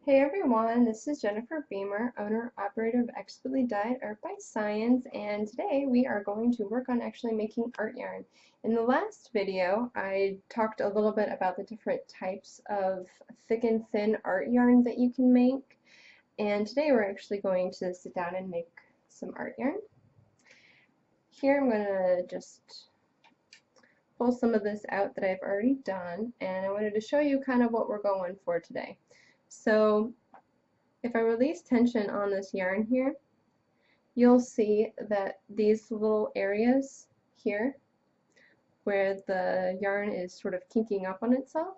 Hey everyone, this is Jennifer Beamer, owner-operator of Expertly Dyed Art by Science, and today we are going to work on actually making art yarn. In the last video, I talked a little bit about the different types of thick and thin art yarn that you can make, and today we're actually going to sit down and make some art yarn. Here I'm going to just pull some of this out that I've already done, and I wanted to show you kind of what we're going for today. So if I release tension on this yarn here, you'll see that these little areas here where the yarn is sort of kinking up on itself,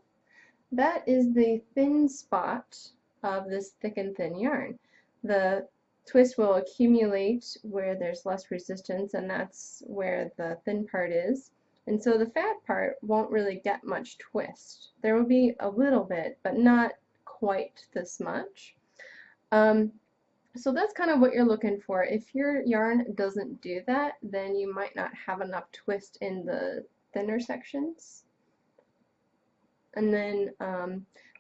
that is the thin spot of this thick and thin yarn. The twist will accumulate where there's less resistance, and that's where the thin part is. And so the fat part won't really get much twist. There will be a little bit, but not quite this much. So that's kind of what you're looking for. If your yarn doesn't do that, then you might not have enough twist in the thinner sections. And then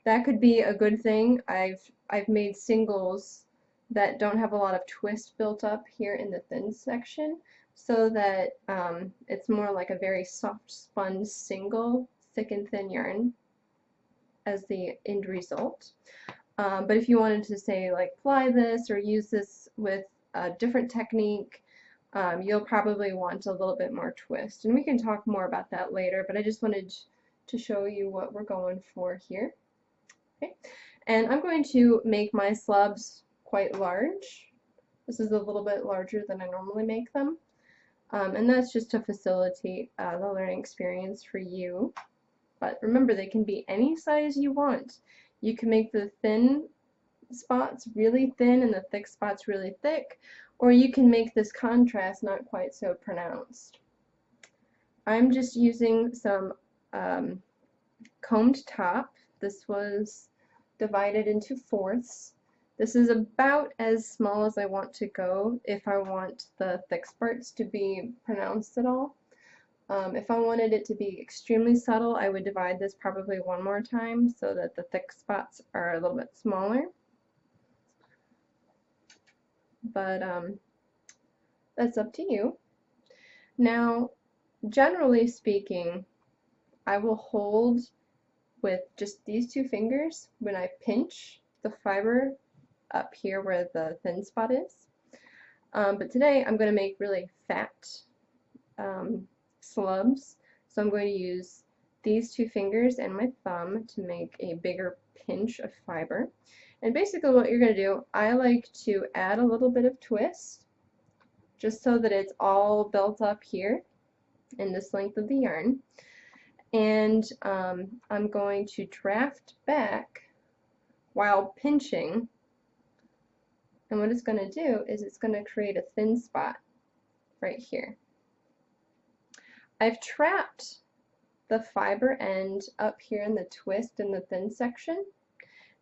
that could be a good thing. I've made singles that don't have a lot of twist built up here in the thin section, so that it's more like a very soft spun single thick and thin yarn as the end result. But if you wanted to say like ply this or use this with a different technique, you'll probably want a little bit more twist. And we can talk more about that later, but I just wanted to show you what we're going for here. Okay, and I'm going to make my slubs quite large. This is a little bit larger than I normally make them. And that's just to facilitate the learning experience for you. But remember, they can be any size you want. You can make the thin spots really thin and the thick spots really thick, or you can make this contrast not quite so pronounced. I'm just using some combed top. This was divided into fourths. This is about as small as I want to go if I want the thick spots to be pronounced at all. If I wanted it to be extremely subtle, I would divide this probably one more time so that the thick spots are a little bit smaller. But that's up to you. Now, generally speaking, I will hold with just these two fingers when I pinch the fiber up here where the thin spot is. But today I'm going to make really fat slubs, so I'm going to use these two fingers and my thumb to make a bigger pinch of fiber. And basically what you're going to do, I like to add a little bit of twist just so that it's all built up here in this length of the yarn. And I'm going to draft back while pinching, and what it's going to do is it's going to create a thin spot right here. I've trapped the fiber end up here in the twist in the thin section,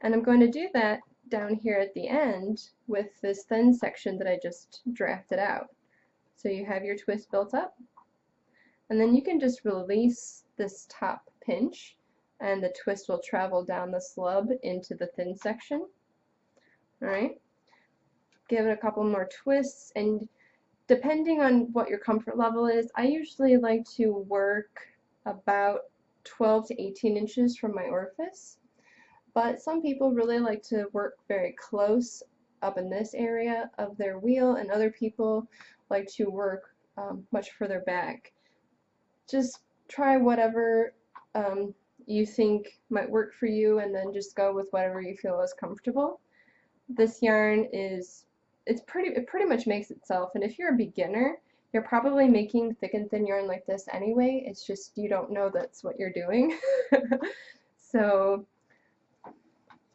and I'm going to do that down here at the end with this thin section that I just drafted out. So you have your twist built up, and then you can just release this top pinch and the twist will travel down the slub into the thin section. Alright, give it a couple more twists, and depending on what your comfort level is, I usually like to work about 12 to 18 inches from my orifice, but some people really like to work very close up in this area of their wheel, and other people like to work much further back. Just try whatever you think might work for you, and then just go with whatever you feel is comfortable. This yarn is it pretty much makes itself, and if you're a beginner, you're probably making thick and thin yarn like this anyway. It's just you don't know that's what you're doing. So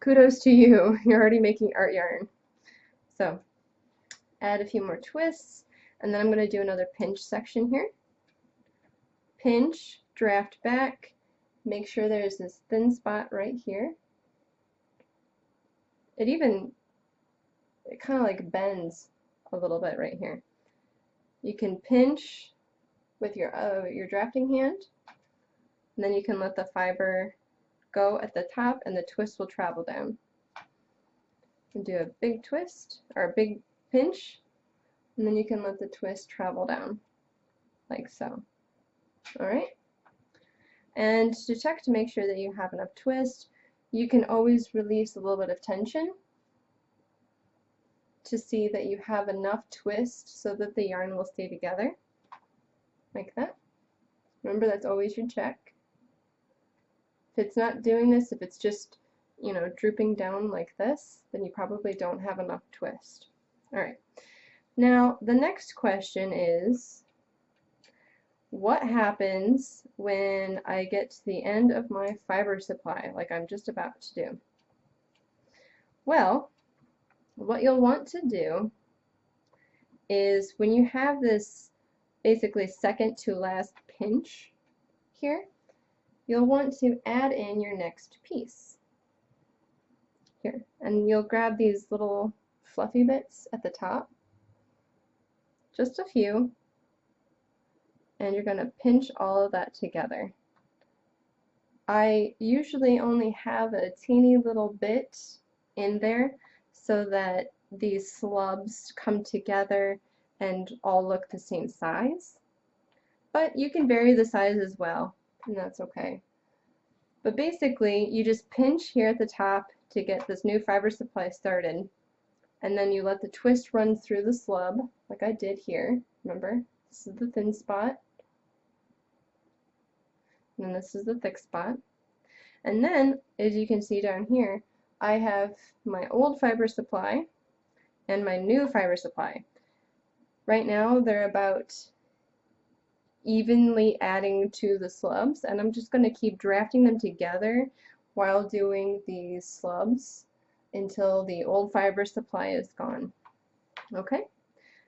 kudos to you. You're already making art yarn. So add a few more twists, and then I'm going to do another pinch section here. Pinch, draft back, make sure there's this thin spot right here. It kind of like bends a little bit right here. You can pinch with your drafting hand, and then you can let the fiber go at the top and the twist will travel down. and do a big twist, or a big pinch, and then you can let the twist travel down, like so. Alright? And to check to make sure that you have enough twist, you can always release a little bit of tension to see that you have enough twist so that the yarn will stay together, like that. Remember, that's always your check. If it's not doing this, if it's just, you know, drooping down like this, then you probably don't have enough twist. Alright, now the next question is, what happens when I get to the end of my fiber supply, like I'm just about to do? Well, what you'll want to do is when you have this basically second to last pinch here, you'll want to add in your next piece here, and you'll grab these little fluffy bits at the top, just a few, and you're going to pinch all of that together. I usually only have a teeny little bit in there so that these slubs come together and all look the same size, but you can vary the size as well, and that's okay. But basically, you just pinch here at the top to get this new fiber supply started, and then you let the twist run through the slub, like I did here. Remember, this is the thin spot, and then this is the thick spot. And then, as you can see down here, I have my old fiber supply and my new fiber supply. Right now, they're about evenly adding to the slubs, and I'm just going to keep drafting them together while doing these slubs until the old fiber supply is gone. Okay,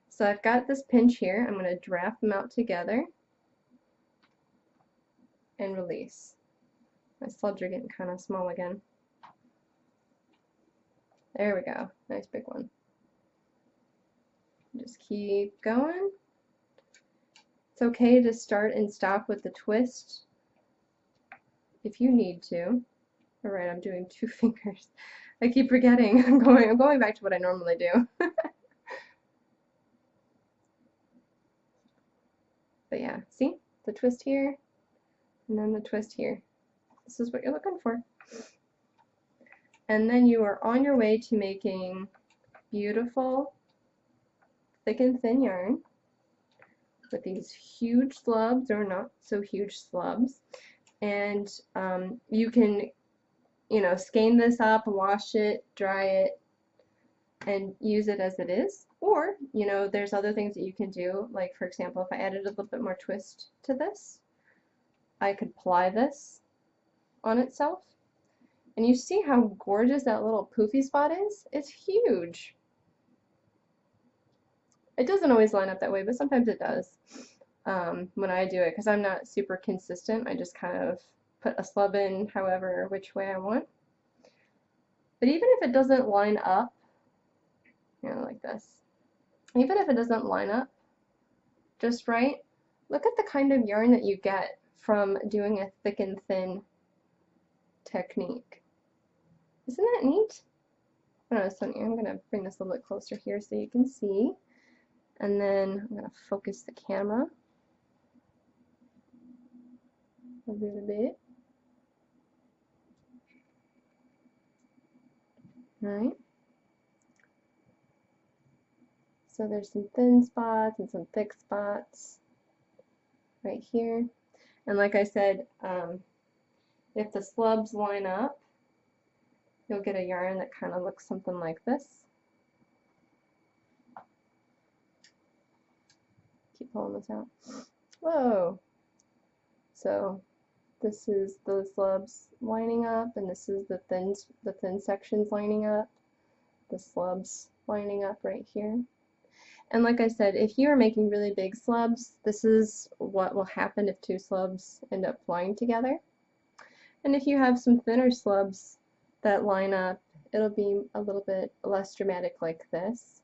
so I've got this pinch here. I'm going to draft them out together and release. My slubs are getting kind of small again. There we go, nice big one. Just keep going. It's okay to start and stop with the twist if you need to. Alright, I'm doing 2 fingers. I keep forgetting. I'm going back to what I normally do. But yeah, see? The twist here, and then the twist here. This is what you're looking for. And then you are on your way to making beautiful thick and thin yarn with these huge slubs or not so huge slubs. And you can, you know, skein this up, wash it, dry it, and use it as it is. Or, you know, there's other things that you can do. Like, for example, if I added a little bit more twist to this, I could ply this on itself. And you see how gorgeous that little poofy spot is? It's huge. It doesn't always line up that way, but sometimes it does when I do it, because I'm not super consistent. I just kind of put a slub in however which way I want. But even if it doesn't line up, you know, like this, even if it doesn't line up just right, look at the kind of yarn that you get from doing a thick and thin technique. Isn't that neat? I don't know, so I'm going to bring this a little bit closer here so you can see. And then I'm going to focus the camera a little bit. Alright. So there's some thin spots and some thick spots right here. And like I said, if the slubs line up, you'll get a yarn that kind of looks something like this. Keep pulling this out. Whoa! So this is the slubs lining up, and this is the thin sections lining up, the slubs lining up right here. And like I said, if you are making really big slubs, this is what will happen if 2 slubs end up flying together. And if you have some thinner slubs that line up, it'll be a little bit less dramatic like this.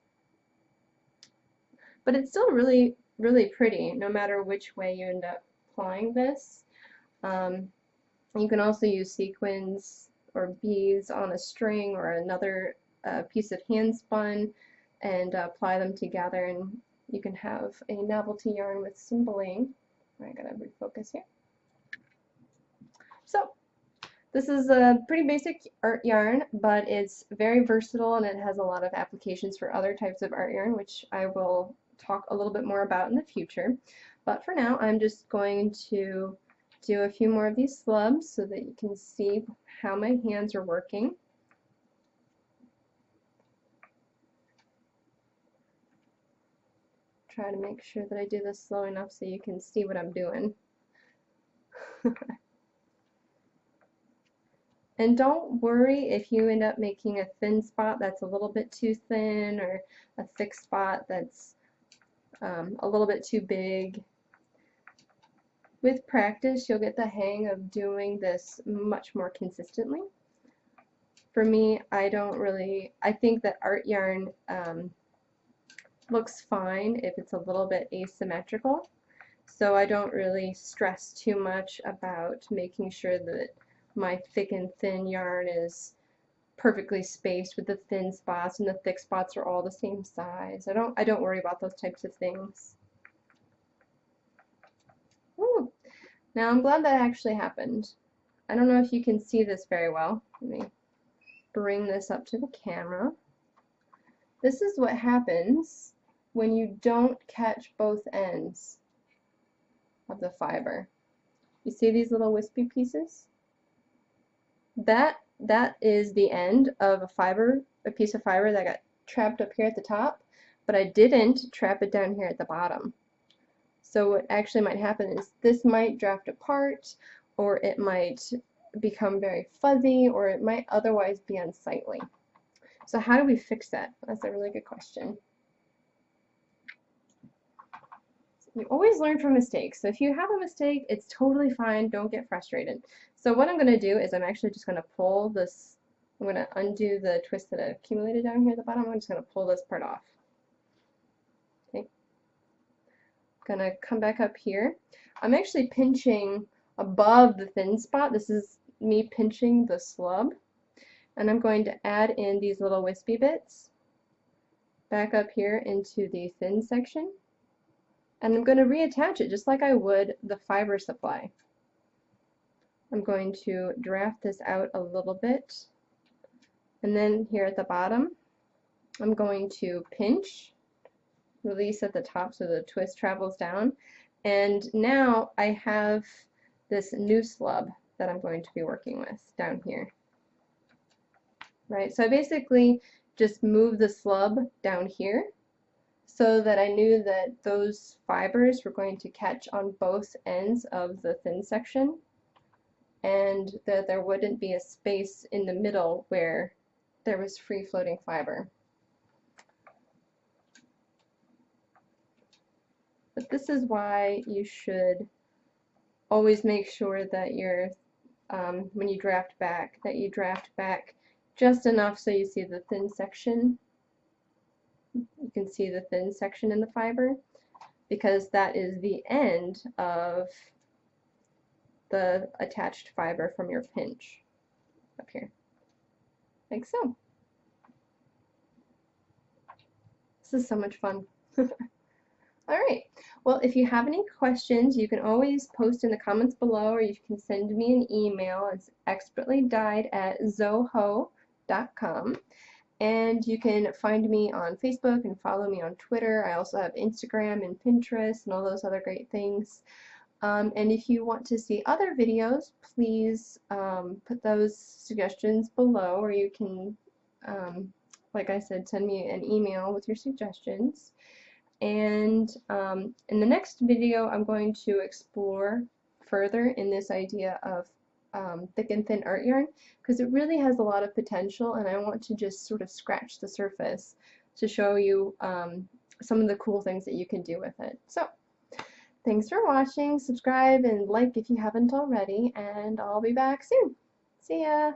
But it's still really, really pretty, no matter which way you end up plying this. You can also use sequins or beads on a string or another a piece of hand spun and ply them together, and you can have a novelty yarn with some bling. I gotta refocus here. So this is a pretty basic art yarn, but it's very versatile and it has a lot of applications for other types of art yarn, which I will talk a little bit more about in the future. But for now, I'm just going to do a few more of these slubs so that you can see how my hands are working. Try to make sure that I do this slow enough so you can see what I'm doing. And don't worry if you end up making a thin spot that's a little bit too thin, or a thick spot that's a little bit too big. With practice, you'll get the hang of doing this much more consistently. For me, I think that art yarn looks fine if it's a little bit asymmetrical. So I don't really stress too much about making sure that my thick and thin yarn is perfectly spaced with the thin spots and the thick spots are all the same size. I don't worry about those types of things. Ooh. Now I'm glad that actually happened. I don't know if you can see this very well. Let me bring this up to the camera. This is what happens when you don't catch both ends of the fiber. You see these little wispy pieces? That is the end of a piece of fiber that got trapped up here at the top, but I didn't trap it down here at the bottom. So what actually might happen is this might draft apart, or it might become very fuzzy, or it might otherwise be unsightly. So how do we fix that? That's a really good question. You always learn from mistakes. So if you have a mistake, it's totally fine. Don't get frustrated. So what I'm going to do is I'm actually just going to pull this, I'm going to undo the twist that I accumulated down here at the bottom. I'm just going to pull this part off. Okay. I'm going to come back up here. I'm actually pinching above the thin spot. This is me pinching the slub. And I'm going to add in these little wispy bits back up here into the thin section. And I'm going to reattach it just like I would the fiber supply. I'm going to draft this out a little bit, and then here at the bottom I'm going to pinch, release at the top so the twist travels down, and now I have this new slub that I'm going to be working with down here. Right, so I basically just moved the slub down here so that I knew that those fibers were going to catch on both ends of the thin section, and that there wouldn't be a space in the middle where there was free floating fiber. But this is why you should always make sure that you're, when you draft back, that you draft back just enough so you see the thin section. You can see the thin section in the fiber, because that is the end of the attached fiber from your pinch up here, like so. This is so much fun. Alright, well, if you have any questions, you can always post in the comments below, or you can send me an email. It's expertlydyed@zoho.com. And you can find me on Facebook and follow me on Twitter. I also have Instagram and Pinterest and all those other great things. And if you want to see other videos, please put those suggestions below, or you can, like I said, send me an email with your suggestions. And in the next video, I'm going to explore further in this idea of thick and thin art yarn, because it really has a lot of potential, and I want to just sort of scratch the surface to show you some of the cool things that you can do with it. So thanks for watching. Subscribe and like if you haven't already, and I'll be back soon. See ya!